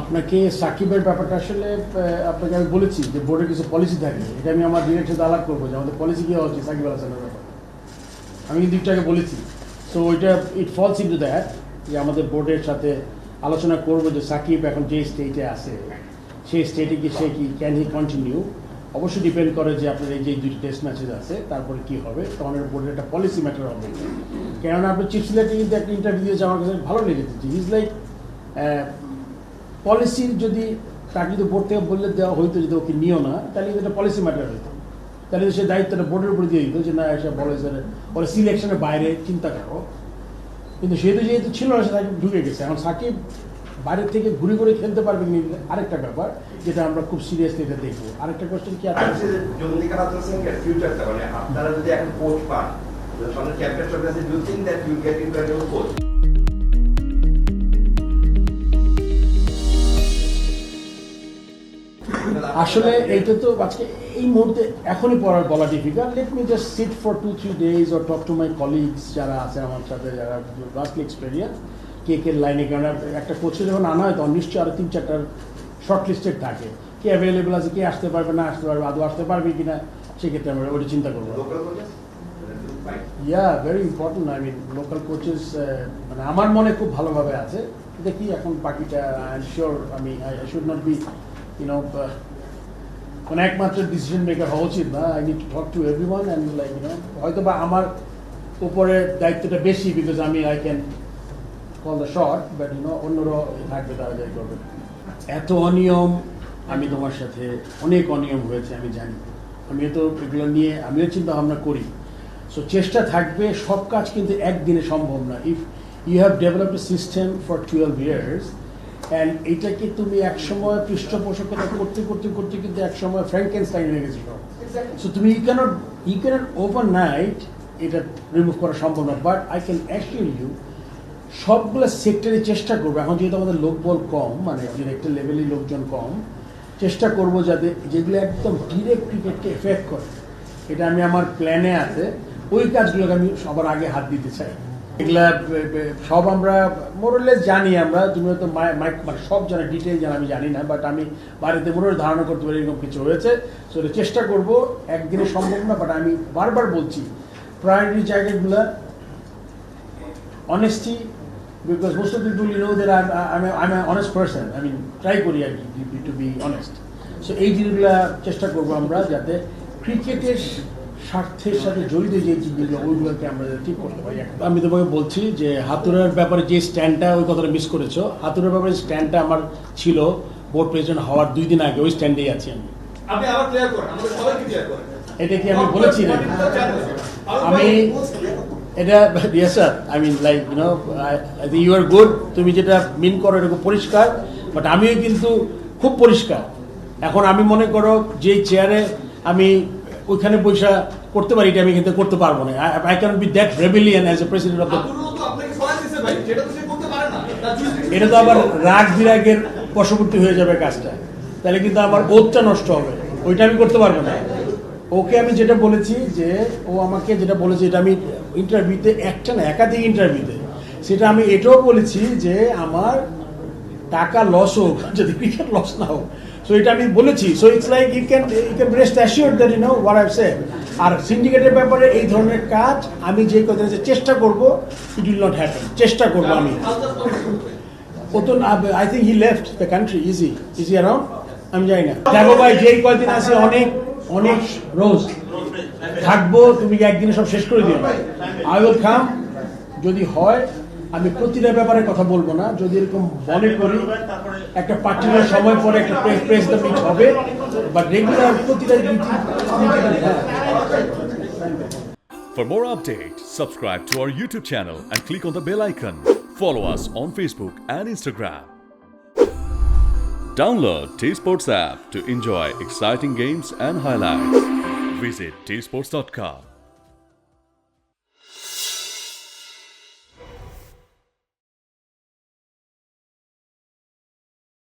আপনাকে সাকিবের ব্যাপারটা আসলে আপনাকে আমি বলেছি যে বোর্ডের কিছু পলিসি থাকে, এটা আমি আমার ডিরেক্টর আলাপ করবো যে আমাদের পলিসি কী হওয়া উচিত সাকিব আল হাসানের ব্যাপারে। আমি কিন্তু একটু আগে বলেছি, সো ওইটা ইট ফলস ইনটু দ্যাট যে আমাদের বোর্ডের সাথে আলোচনা করবো যে সাকিব এখন যে স্টেটে আছে সেই স্টেটে কি সে কি ক্যান হি কন্টিনিউ। অবশ্যই ডিপেন্ড করে যে আপনার এই যে দুটি টেস্ট ম্যাচেস আছে তারপরে কী হবে, তখন বোর্ডের একটা পলিসি ম্যাটার হবে। কেননা আপনি চিফ সিলেক্টে কিন্তু একটা ইন্টারভিউ দিয়েছে, আমার কাছে ভালো লেগেছে যে হিজ লাইক পলিসির যদি তাকে যদি বোর্ড থেকে বললে দেওয়া হইতো যদি ওকে নিও না, তাহলে কিন্তু একটা পলিসি ম্যাটার হইতো, তাহলে সে দায়িত্বটা বোর্ডের উপরে দিয়ে দিত যে না এসে বলে যে ওরা সিলেকশনের বাইরে চিন্তা করো। কিন্তু সে তো যেহেতু ছিল না, সে তাকে ঢুকে গেছে। এখন সাকিব বাইরের থেকে ঘুরে ঘুরে খেলতে পারবে কি আরেকটা ব্যাপার, যেটা আমরা খুব সিরিয়াসলি এটা দেখবো। আরেকটা কোশ্চেন কি আছে, আপনারা যদি এখন কোচ পান, you think that you get into a new coach? আসলে এইটা তো আজকে এই মুহূর্তে এখনই পড়ার বলা difficult. Let me just sit for 2-3 days or talk to my colleagues যারা আছে আমার সাথে, যারা ভাস্টলি এক্সপেরিয়েন্স কে লাইনে। কারণ একটা কোচে যখন আনা হয় তখন নিশ্চয়ই আরও 3-4টার শর্ট লিস্টেড থাকে, কে অ্যাভেলেবেল আছে, কে আসতে পারবে না আসতে পারবে, আদৌ আসতে পারবে কিনা, সেক্ষেত্রে আমরা ওইটা চিন্তা করবো। Yeah very important. I mean local coaches মানে আমার মনে খুব ভালোভাবে আছে। দেখি এখন বাকিটা আই এম শিওর আমি I should not be you know মানে একমাত্র ডিসিশন মেকার হওয়া উচিত না। I need to talk to everyone and like হয়তো বা আমার উপরে দায়িত্বটা বেশি, বিকজ আমি I can call the shot, but অন্যরা থাকবে, তারা যাই করবে। এত অনিয়ম, আমি তোমার সাথে অনেক অনিয়ম হয়েছে আমি জানি, আমিও তো এগুলো নিয়ে আমিও চিন্তা ভাবনা করি। সো চেষ্টা থাকবে, সব কাজ কিন্তু একদিনে সম্ভব না। If you have developed a system for 12 years and এইটাকে তুমি একসময় পৃষ্ঠপোষকতা করতে করতে করতে কিন্তু একসময় ফ্র্যাঙ্কেনস্টাইন হয়ে গেছিল। সো তুমি ইউ ক্যানট ওভারনাইট এটা রিমুভ করা সম্ভব না। But I can assure you সবগুলো সেক্টরে চেষ্টা করবো। এখন যেহেতু আমাদের লোকবল কম, মানে ডিরেক্টর লেভেলের লোকজন কম, চেষ্টা করবো যাতে যেগুলো একদম ডিরেক্ট ক্রিকেটকে এফেক্ট করে, এটা আমি আমার প্ল্যানে আছে, ওই কাজগুলোকে আমি সবার আগে হাত দিতে চাই। এগুলা সব আমরা মোরলেস জানি, আমরা তুমি হয়তো মানে সব জানা ডিটেল জানা আমি জানি না, বাট আমি বাড়িতে মোরলে ধারণা করতে পারি এরকম কিছু হয়েছে। সো এটা চেষ্টা করবো, একদিনে সম্ভব না, বাট আমি বারবার বলছি প্রায়োরিটি জায়গাগুলো honesty, because most of people you know that I am honest person. আমি ট্রাই করি আর কি টু বি অনেস্ট। সো এই জিনিসগুলো চেষ্টা করবো আমরা যাতে ক্রিকেটের স্বার্থের সাথে জড়িত যে জিনিসগুলো ওইগুলোকে আমরা ঠিক করতে পারি। আমি তোমাকে বলছি যে হাতুড়ার ব্যাপারে যে স্ট্যান্ডটা, ওই কথাটা মিস করেছো। হাতুড়ার ব্যাপারে স্ট্যান্ডটা আমার ছিল বোর্ড প্রেসিডেন্ট হওয়ার 2 দিন আগে, ওই স্ট্যান্ডেই আছি আমি। এটা কি আমি বলেছি না? আমি এটা yes sir, I mean like I think you are good. তুমি যেটা মিন করো এটা খুব পরিষ্কার, বাট আমিও কিন্তু খুব পরিষ্কার। এখন আমি মনে করো যেই চেয়ারে আমি ওইখানে পয়সা করতে পারি, এটা আমি কিন্তু করতে পারবো না। I can be that rebellion as a president of the. এটা তো আবার রাগ বিরাগের বশবর্তী হয়ে যাবে কাজটা, তাহলে কিন্তু আমার ওতটা নষ্ট হবে, ওইটা আমি করতে পারবো না। ওকে আমি যেটা বলেছি যে ও আমাকে যেটা বলেছে, এটা আমি ইন্টারভিউতে একটা না একাধিক ইন্টারভিউতে সেটা আমি এটাও বলেছি যে আমার টাকা লস হোক, যদি ক্রিকেট লস না হোক। সো এটা আমি বলেছি। So it's like you can rest assured that you know what I said. আর সিন্ডিকেটের ব্যাপারে এই ধরনের কাজ আমি যে কথা চেষ্টা করব, ইট উইল নট হ্যাপেন। চেষ্টা করবো আমি। ও তো I think he left the country. Easy around আমি জানি না। দেখো ভাই, যেই কয়দিন আছে অনেক অনেক রোজ থাকবো, তুমি একদিনে সব শেষ করে দিও। আই উইল কাম, যদি হয় আমি প্রতিটা ব্যাপারে কথা বলবো না। যদি এরকম মনে করি একটা পার্টিকুলার সময় পরে একটা প্রেস দ্য মিট হবে, বাট রেগুলার প্রতিটা meeting. For more updates, subscribe to our YouTube channel and click on the bell icon. Follow us on Facebook and Instagram. Download T-Sports app to enjoy exciting games and highlights. Visit tsports.com.